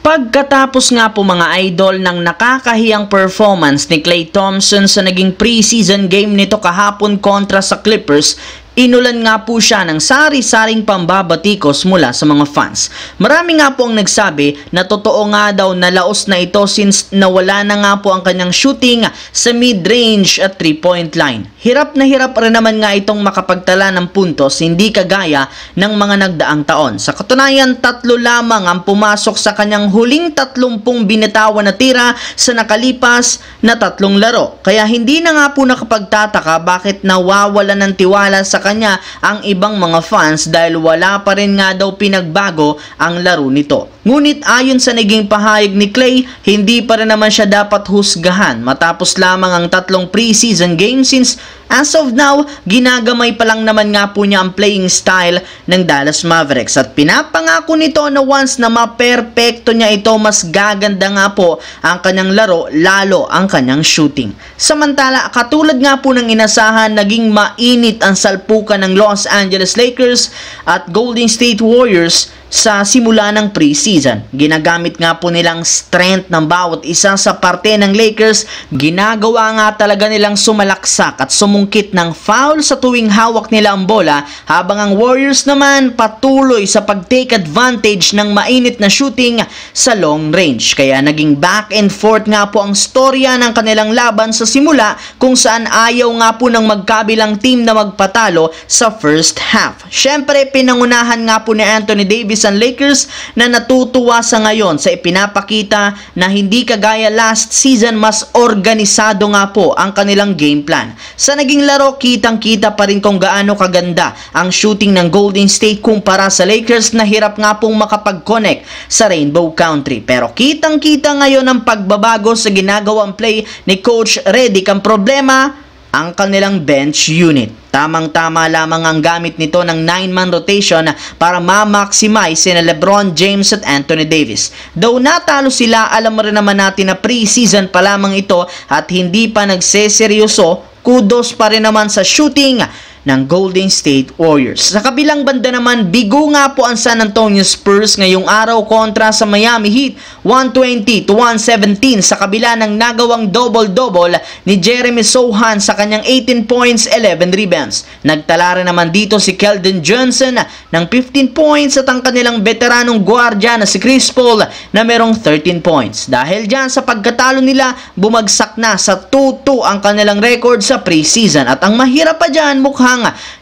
Pagkatapos nga po mga idol ng nakakahiyang performance ni Klay Thompson sa naging preseason game nito kahapon kontra sa Clippers, inulan nga po siya ng sari-saring pambabatikos mula sa mga fans. Marami nga po ang nagsabi na totoo nga daw na laos na ito since nawala na nga po ang kanyang shooting sa mid-range at 3-point line. Hirap na hirap rin naman nga itong makapagtala ng puntos, hindi kagaya ng mga nagdaang taon. Sa katunayan, 3 lamang ang pumasok sa kanyang huling 30 binitawan na tira sa nakalipas na 3 laro. Kaya hindi na nga po nakapagtataka bakit nawawala ng tiwala sa kanya ang ibang mga fans dahil wala pa rin nga daw pinagbago ang laro nito. Ngunit ayon sa naging pahayag ni Klay, hindi pa rin naman siya dapat husgahan matapos lamang ang 3 preseason games since as of now, ginagamay pa lang naman nga po niya ang playing style ng Dallas Mavericks at pinapangako nito na once na maperpekto niya ito, mas gaganda nga po ang kanyang laro, lalo ang kanyang shooting. Samantala, katulad nga po ng inasahan, naging mainit ang salpukan ng Los Angeles Lakers at Golden State Warriors sa simula ng preseason. Ginagamit nga po nilang strength ng bawat isa sa parte ng Lakers. Ginagawa nga talaga nilang sumalaksak at sumungkit ng foul sa tuwing hawak nila ang bola, habang ang Warriors naman patuloy sa pag-take advantage ng mainit na shooting sa long range. Kaya naging back and forth nga po ang storya ng kanilang laban sa simula, kung saan ayaw nga po ng magkabilang team na magpatalo sa first half. Syempre, pinangunahan nga po ni Anthony Davis ang Lakers na natutuwa sa ngayon sa ipinapakita na hindi kagaya last season, mas organisado nga po ang kanilang game plan. Sa naging laro, kitang-kita pa rin kung gaano kaganda ang shooting ng Golden State kumpara sa Lakers na hirap nga pong makapag-connect sa Rainbow Country. Pero kitang-kita ngayon ang pagbabago sa ginagawang play ni Coach Redick. Ang problema, ang kanilang bench unit. Tamang-tama lamang ang gamit nito ng 9-man rotation para ma-maximize sina LeBron James at Anthony Davis. Though natalo sila, alam mo rin naman natin na pre-season pa lamang ito at hindi pa nagseseryoso. Kudos pa rin naman sa shooting ng Golden State Warriors. Sa kabilang banda naman, bigo nga po ang San Antonio Spurs ngayong araw kontra sa Miami Heat, 120-117 sa kabila ng nagawang double-double ni Jeremy Sohan sa kanyang 18 points, 11 rebounds. Nagtala rin naman dito si Keldon Johnson ng 15 points at ang kanilang veteranong gwardiya na si Chris Paul na merong 13 points. Dahil dyan sa pagkatalo nila, bumagsak na sa 2-2 ang kanilang record sa preseason. At ang mahirap pa dyan, mukhang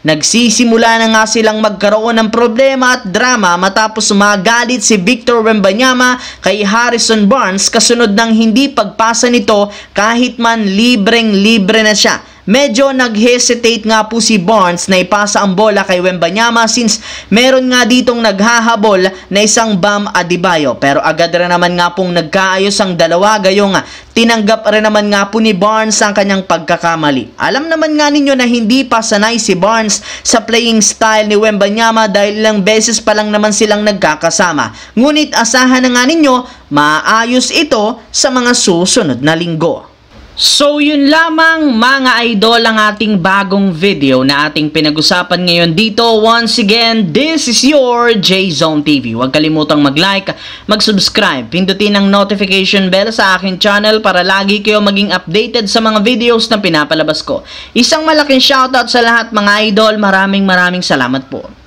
nagsisimula na nga silang magkaroon ng problema at drama matapos magalit si Victor Wembanyama kay Harrison Barnes kasunod ng hindi pagpasa nito kahit man libreng-libre na siya. Medyo nag-hesitate nga po si Barnes na ipasa ang bola kay Wembanyama since meron nga ditong naghahabol na isang Bam Adebayo. Pero agad rin naman nga pong nagkaayos ang dalawa, gayong tinanggap rin naman nga po ni Barnes ang kanyang pagkakamali. Alam naman nga ninyo na hindi pa sanay si Barnes sa playing style ni Wembanyama dahil ilang beses pa lang naman silang nagkakasama. Ngunit asahan na nga ninyo, maayos ito sa mga susunod na linggo. So yun lamang mga idol ang ating bagong video na ating pinag-usapan ngayon dito. Once again, this is your J-Zone TV. Huwag kalimutang mag-like, mag-subscribe, pindutin ang notification bell sa aking channel para lagi kayo maging updated sa mga videos na pinapalabas ko. Isang malaking shoutout sa lahat mga idol. Maraming salamat po.